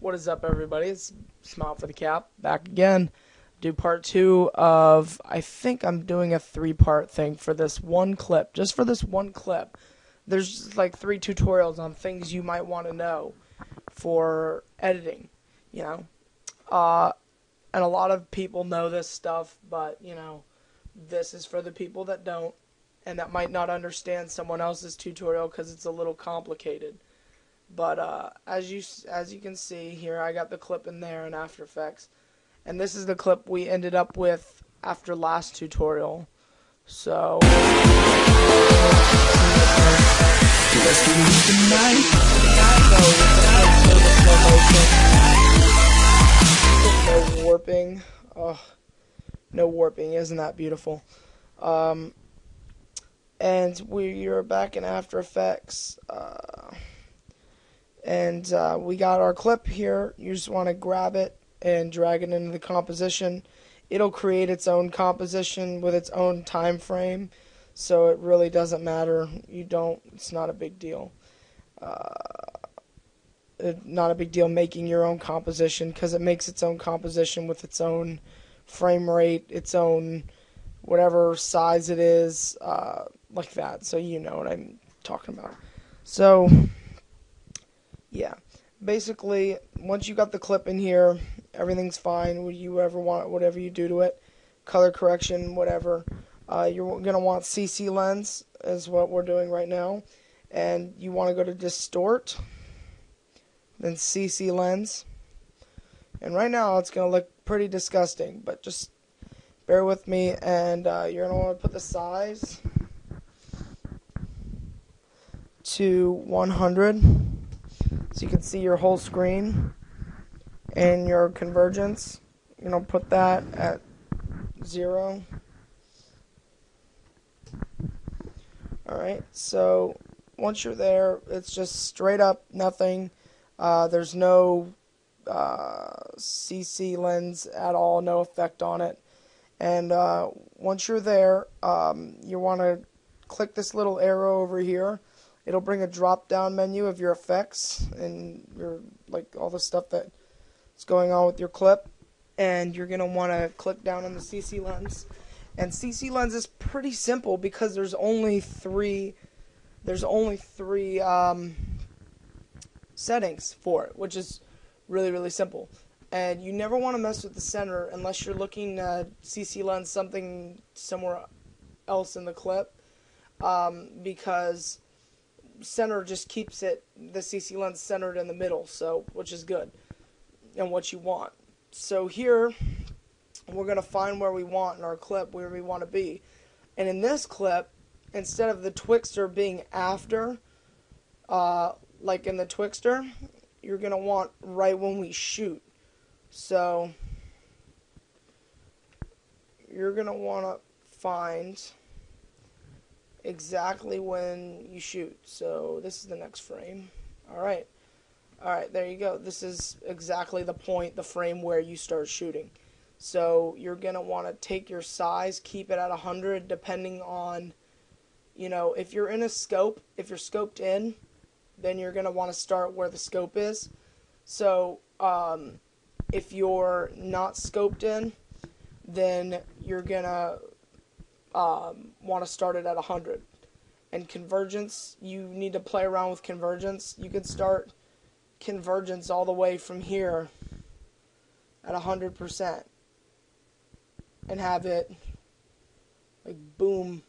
What is up, everybody? It's Smile for the Cap, back again. Do part 2 of, I think I'm doing a 3-part thing for this one clip. Just for this one clip. There's just like 3 tutorials on things you might want to know for editing, you know. And a lot of people know this stuff, but, you know, this is for the people that don't and that might not understand someone else's tutorial because it's a little complicated. But as you can see here, I got the clip in there in After Effects, and this is the clip we ended up with after last tutorial. So no warping. Oh, no warping. Isn't that beautiful? And we're back in After Effects. And we got our clip here. You just want to grab it and drag it into the composition. It'll create its own composition with its own time frame, so it really doesn't matter. It's not a big deal. Not a big deal making your own composition, because it makes its own composition with its own frame rate, its own whatever size it is, like that. So you know what I'm talking about. So yeah, basically, once you got the clip in here, everything's fine. Would you ever want whatever you do to it, color correction, whatever. You're gonna want CC Lens is what we're doing right now, and you want to go to Distort, then CC Lens, and right now it's gonna look pretty disgusting, but just bear with me. And you're gonna want to put the size to 100. So you can see your whole screen, and your convergence, put that at 0. Alright, so once you're there, it's just straight up nothing. There's no CC Lens at all, no effect on it. And once you're there, you want to click this little arrow over here. It'll bring a drop-down menu of your effects and your all the stuff that's going on with your clip, and you're gonna want to click down on the CC Lens. And CC Lens is pretty simple because there's only three settings for it, which is really simple. And you never want to mess with the center unless you're looking to CC Lens something somewhere else in the clip, because center just keeps the CC Lens centered in the middle, so which is good and what you want. So here we're going to find where we want in our clip, where we want to be. And in this clip, instead of the Twixtor being after, like in the Twixtor, you're going to want right when we shoot. So you're going to want to find exactly when you shoot. So this is the next frame. Alright, there you go. This is exactly the frame where you start shooting. So you're going to want to take your size, keep it at 100, depending on, if you're in a scope, if you're scoped in, then you're going to want to start where the scope is. So if you're not scoped in, then you're going to want to start it at 100. And convergence, you need to play around with convergence. You can start convergence all the way from here at 100% and have it like boom,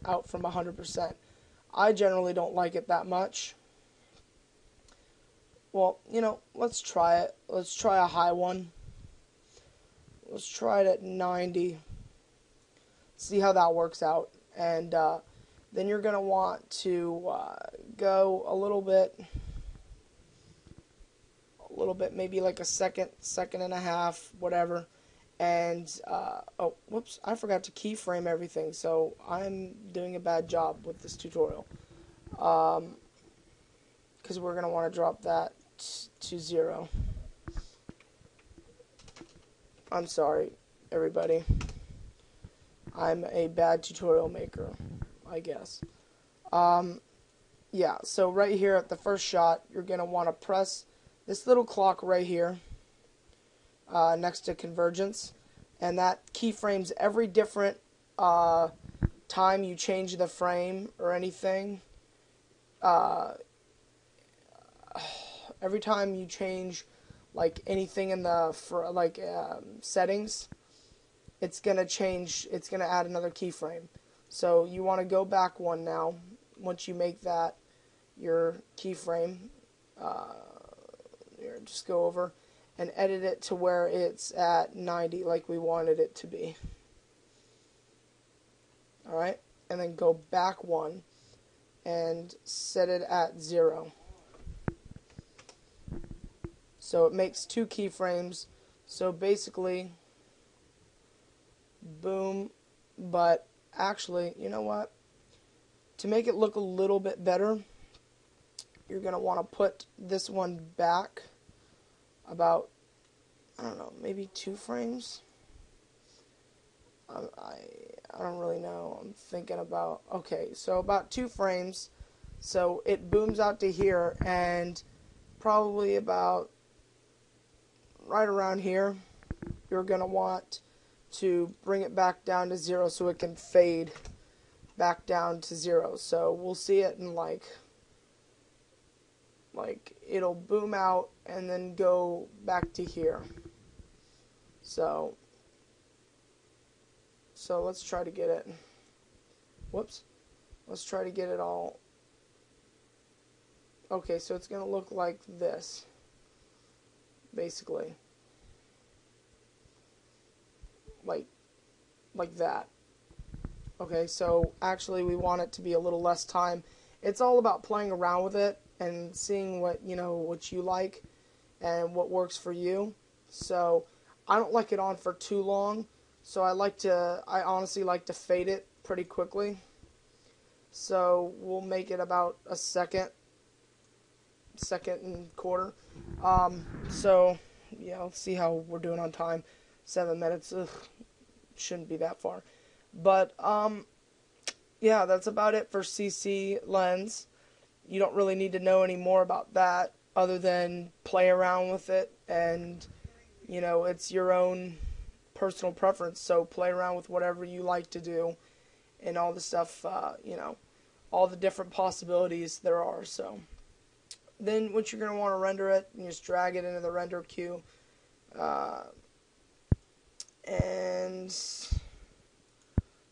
out from 100%. I generally don't like it that much. Well, let's try it. Let's try a high one. Let's try it at 90. See how that works out. And then you're going to want to go a little bit, maybe like a second and a half, whatever. And oh, whoops, I forgot to keyframe everything, so I'm doing a bad job with this tutorial, because we're going to want to drop that to 0. I'm sorry, everybody. I'm a bad tutorial maker, I guess. Yeah, so right here at the first shot, you're going to want to press this little clock right here next to convergence, and that keyframes every different time you change the frame or anything. Every time you change like anything in the settings, it's gonna change. It's gonna add another keyframe. So you want to go back one now. Once you make that your keyframe, here, just go over and edit it to where it's at 90 like we wanted it to be. Alright, and then go back one and set it at 0. So it makes 2 keyframes. So basically, boom, but actually, you know what? To make it look a little bit better, you're going to want to put this one back about, I don't know, maybe 2 frames? I don't really know. I'm thinking about, okay, so about 2 frames. So it booms out to here, and probably about right around here, you're going to want to bring it back down to 0 so it can fade back down to 0. So we'll see it in like it'll boom out and then go back to here. So let's try to get it. Whoops. Let's try to get it all. Okay, so it's going to look like this, basically. Like that. Okay, so actually we want it to be a little less time. It's all about playing around with it and seeing what you like and what works for you. So I don't like it on for too long. So I honestly like to fade it pretty quickly. So we'll make it about a second and quarter. So yeah, let's see how we're doing on time. 7 minutes. Ugh, shouldn't be that far. But yeah, that's about it for CC Lens. You don't really need to know any more about that other than play around with it, and it's your own personal preference. So play around with whatever you like to do and all the stuff, all the different possibilities there are. So then what you're going to want to render it, you just drag it into the render queue, and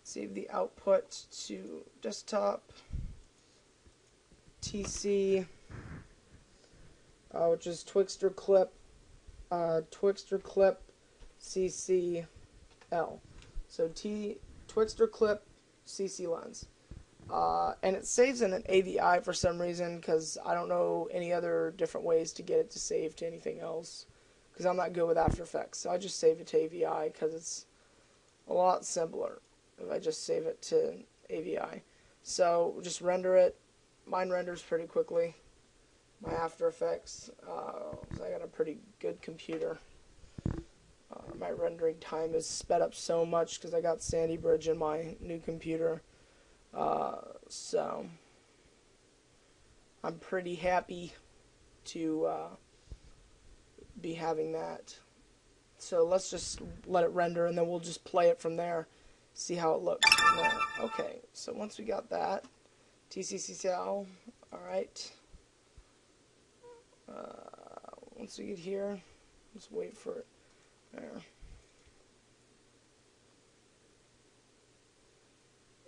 save the output to desktop, TC, which is Twixtor Clip CC L. So Twixtor Clip CC Lens. And it saves in an AVI for some reason, because I don't know any other different ways to get it to save to anything else, because I'm not good with After Effects. So I just save it to AVI because it's a lot simpler if I just save it to AVI. So just render it. Mine renders pretty quickly. My After Effects, I got a pretty good computer. My rendering time is sped up so much because I got Sandy Bridge in my new computer. So I'm pretty happy to be having that. So let's just let it render, and then we'll just play it from there, see how it looks from there. Okay, so once we got that, TCCCL, alright. Once we get here, let's wait for it. There.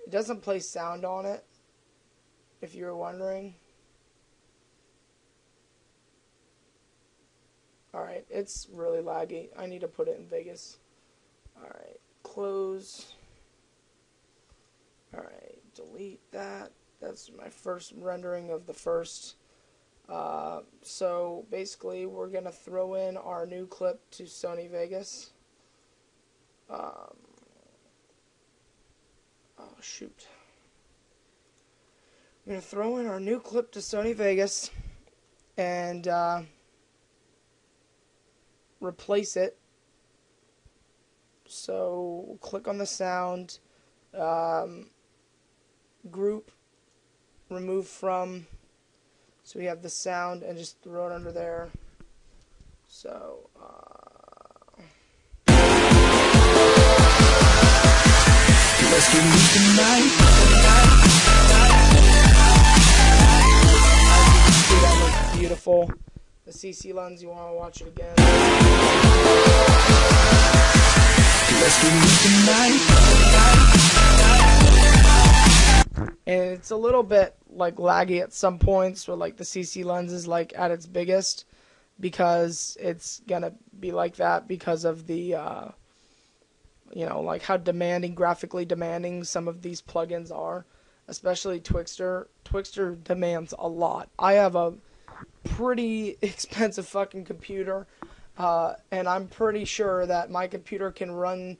It doesn't play sound on it, if you were wondering. Alright, it's really laggy. I need to put it in Vegas. Alright, close. Alright, delete that. That's my first rendering of the first. So basically, we're going to throw in our new clip to Sony Vegas. Oh, shoot. I'm going to throw in our new clip to Sony Vegas and replace it. So click on the sound, group, remove from, so we have the sound, and just throw it under there. So, let's get loose tonight. that looks beautiful. The CC lens, you want to watch it again. Let's get loose tonight. And it's a little bit like laggy at some points where like the CC lens is like at its biggest, because it's gonna be like that because of the you know, like how demanding, graphically demanding some of these plugins are, especially Twixtor. Twixtor demands a lot. I have a pretty expensive fucking computer, and I'm pretty sure that my computer can run,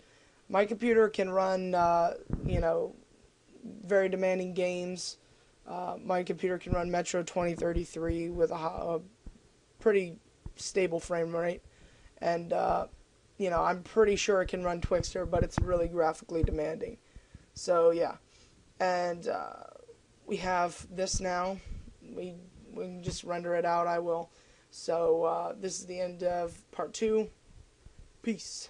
you know, very demanding games. My computer can run Metro 2033 with a pretty stable frame rate, and you know, I'm pretty sure it can run Twixtor, but it's really graphically demanding. So yeah, and we have this now. We can just render it out. I will. So this is the end of part 2. Peace.